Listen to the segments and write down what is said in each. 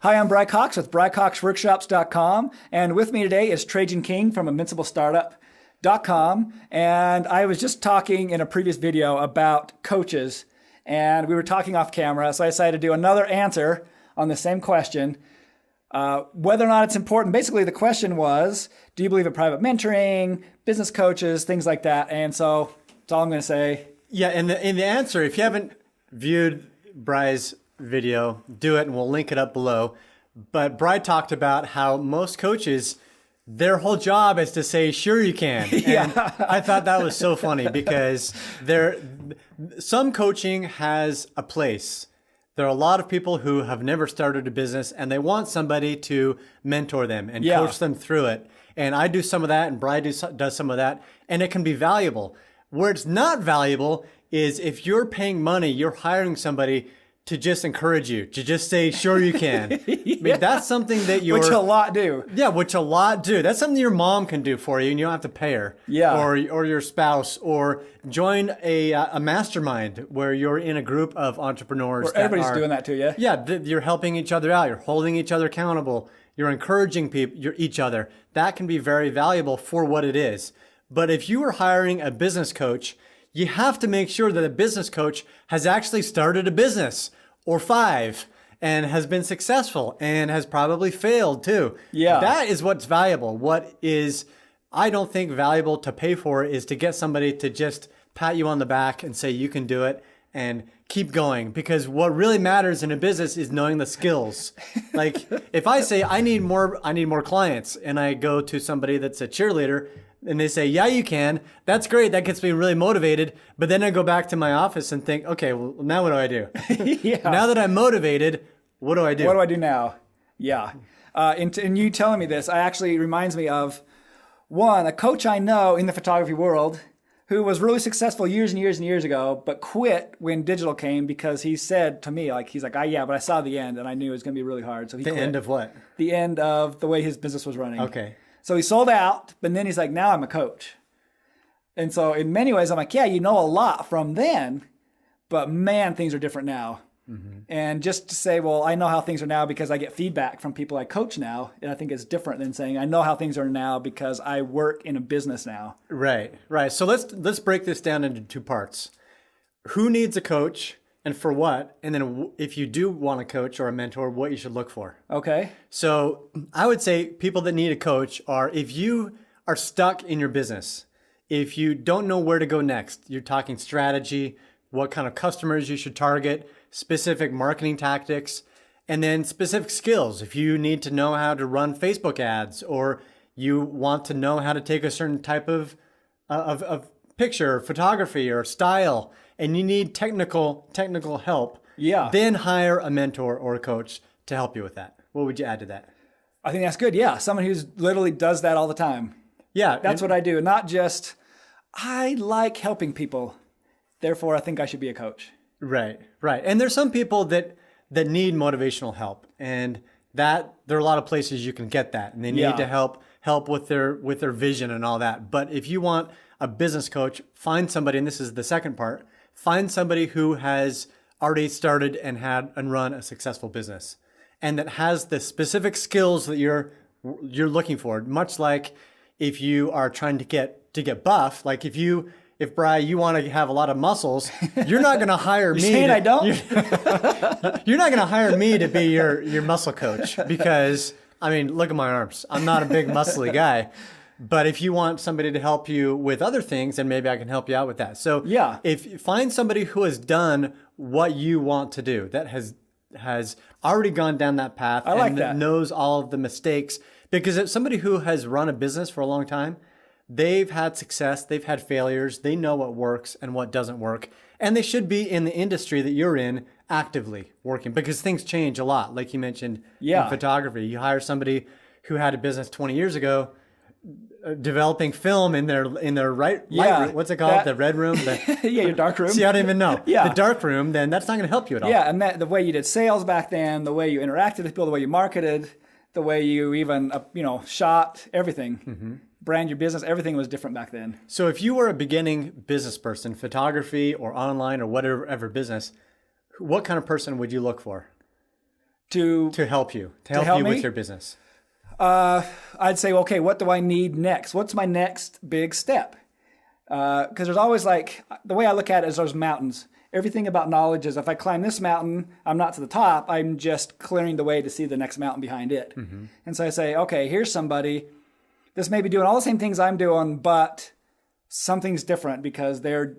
Hi, I'm Bry Cox with BryCoxWORKSHOPS.com, and with me today is Trajan King from InvincibleStartup.com. And I was just talking in a previous video about coaches, and we were talking off camera, so I decided to do another answer on the same question, whether or not it's important. Basically, the question was, do you believe in private mentoring, business coaches, things like that? And so that's all I'm going to say. Yeah, and the answer, if you haven't viewed Bry's video, do it, and we'll link it up below. But Bry talked about how most coaches, their whole job is to say, sure you can. And I thought that was so funny because some coaching has a place. There are a lot of people who have never started a business and they want somebody to mentor them and coach them through it. And I do some of that, and Bry does some of that, and it can be valuable. Where it's not valuable is if you're paying money, you're hiring somebody to just encourage you, to just say, sure you can. I mean, that's something that Which a lot do. Yeah, which a lot do. That's something your mom can do for you and you don't have to pay her. Yeah. Or your spouse, or join a mastermind where you're in a group of entrepreneurs. Where everybody's doing that to you. Yeah, you're helping each other out. You're holding each other accountable. You're encouraging each other. That can be very valuable for what it is. But if you are hiring a business coach, you have to make sure that the business coach has actually started a business or 5 and has been successful and has probably failed too. Yeah. That is what's valuable. What is, I don't think, valuable to pay for is to get somebody to just pat you on the back and say you can do it and keep going. Because what really matters in a business is knowing the skills. Like if I say I need more clients, and I go to somebody that's a cheerleader and they say, yeah, you can. That's great. That gets me really motivated. But then I go back to my office and think, okay, well, now what do I do? Now that I'm motivated, what do I do? What do I do now? Yeah. And you telling me this actually reminds me of a coach I know in the photography world who was really successful years and years and years ago, but quit when digital came because he said to me, like, but I saw the end and I knew it was going to be really hard. So he quit. The end of what? The end of the way his business was running. Okay. So he sold out, but then he's like, now I'm a coach. And so in many ways, I'm like, yeah, you know a lot from then, but man, things are different now. Mm-hmm. And just to say, well, I know how things are now because I get feedback from people I coach now. And I think it's different than saying, I know how things are now because I work in a business now. Right. So let's break this down into 2 parts. Who needs a coach and for what? And then if you do want a coach or a mentor, what you should look for. Okay. So I would say people that need a coach are if you are stuck in your business, if you don't know where to go next, you're talking strategy, what kind of customers you should target, specific marketing tactics, and then specific skills. If you need to know how to run Facebook ads, or you want to know how to take a certain type of picture, photography, or style, and you need technical help, then hire a mentor or a coach to help you with that. What would you add to that? I think that's good. Yeah. Someone who literally does that all the time. Yeah. That's what I do. Not just, I like helping people, therefore I think I should be a coach. Right. And there's some people that need motivational help, and that there are a lot of places you can get that, and they need to help with their vision and all that. But if you want a business coach, find somebody, and this is the second part, find somebody who has already started and run a successful business, and that has the specific skills that you're looking for. Much like if you are trying to get buff, like if Bry, you want to have a lot of muscles, you're not going to hire me. Saying I don't? You're not going to hire me to be your muscle coach because, I mean, look at my arms. I'm not a big muscly guy. But if you want somebody to help you with other things, then maybe I can help you out with that. So if you find somebody who has done what you want to do, that has already gone down that path, that knows all of the mistakes. Because if somebody who has run a business for a long time, they've had success, they've had failures, they know what works and what doesn't work. And they should be in the industry that you're in actively working, because things change a lot. Like you mentioned in photography, you hire somebody who had a business 20 years ago, developing film in their light room. What's it called? The red room? Your dark room. See, I don't even know. The dark room, then that's not going to help you at all. Yeah, and the way you did sales back then, the way you interacted with people, the way you marketed, the way you even shot, everything, brand your business, everything was different back then. So if you were a beginning business person, photography or online or whatever business, what kind of person would you look for? to help you help me? with your business? I'd say, okay, what do I need next? What's my next big step? Because there's always like, the way I look at it is there's mountains. Everything about knowledge is if I climb this mountain, I'm not to the top, I'm just clearing the way to see the next mountain behind it. Mm-hmm. And so I say, okay, here's somebody that's maybe doing all the same things I'm doing, but something's different because they're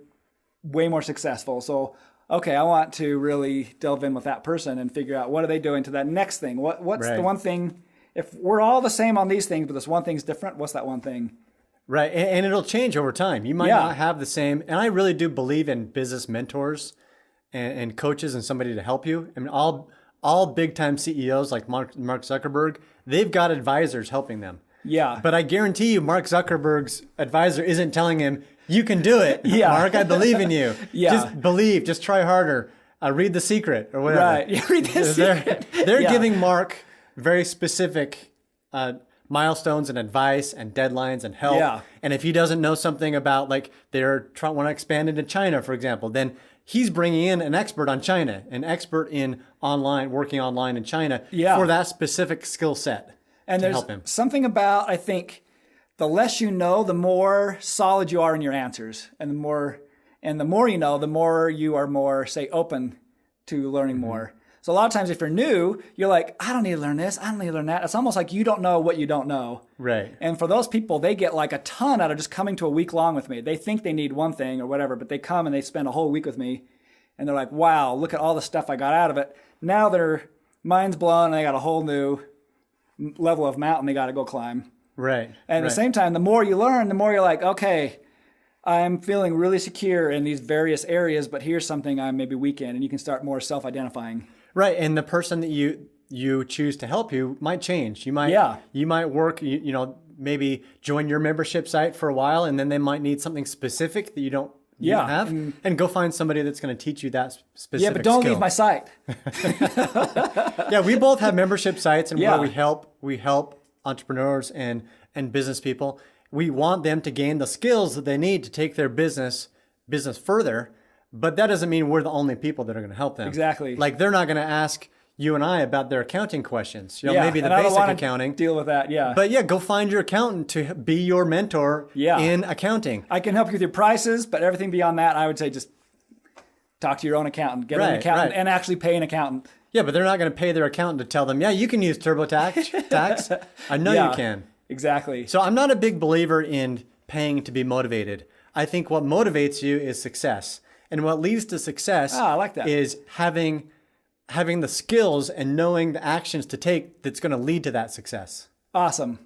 way more successful. So, okay, I want to really delve in with that person and figure out what are they doing to that next thing? What's the one thing, if we're all the same on these things, but this one thing's different, what's that one thing? Right. And it'll change over time. You might not have the same. And I really do believe in business mentors and coaches and somebody to help you. I mean, all big time CEOs like Mark Zuckerberg, they've got advisors helping them. Yeah. But I guarantee you, Mark Zuckerberg's advisor isn't telling him, you can do it. Yeah. Mark, I believe in you. Yeah. Just believe, just try harder. Read The Secret or whatever. Right. Yeah, read The Secret. They're giving Mark very specific milestones and advice and deadlines and help. Yeah. And if he doesn't know something about, like, they're want to expand into China, for example, then he's bringing in an expert on China, an expert in working online in China for that specific skill set. And there's help him. Something about, I think, the less you know, the more solid you are in your answers. And the more you know, the more you are more, say, open to learning more. So a lot of times if you're new, you're like, I don't need to learn this. I don't need to learn that. It's almost like you don't know what you don't know. Right. And for those people, they get like a ton out of just coming to a week long with me. They think they need one thing or whatever, but they come and they spend a whole week with me. And they're like, wow, look at all the stuff I got out of it. Now their mind's blown and they got a whole new level of mountain they got to go climb. Right. And at the same time, the more you learn, the more you're like, okay, I'm feeling really secure in these various areas, but here's something I'm maybe weak in, and you can start more self-identifying. Right. And the person that you choose to help you might change. You might work, maybe join your membership site for a while, and then they might need something specific that you don't have, and go find somebody that's going to teach you that specific Yeah, but don't skill. leave my site. Yeah, we both have membership sites, and where we help entrepreneurs and business people. We want them to gain the skills that they need to take their business further, but that doesn't mean we're the only people that are going to help them. Exactly. Like, they're not going to ask you and I about their accounting questions. Maybe the and I don't basic want to accounting. deal with that, But go find your accountant to be your mentor in accounting. I can help you with your prices, but everything beyond that, I would say just talk to your own accountant, get an accountant, and actually pay an accountant. Yeah, but they're not going to pay their accountant to tell them, you can use TurboTax. I know you can. Exactly. So I'm not a big believer in paying to be motivated. I think what motivates you is success. And what leads to success I like that. is having the skills and knowing the actions to take that's going to lead to that success. Awesome.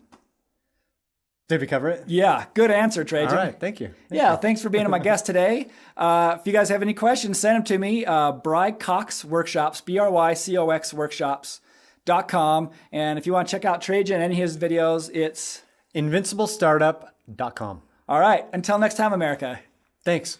Did we cover it? Yeah, good answer, Trajan. All right, thank you. Thanks for being my guest today. If you guys have any questions, send them to me, BryCoxWORKSHOPS, BryCox Workshops.com. And if you want to check out Trajan and his videos, it's InvincibleStartup.com. All right, until next time, America. Thanks.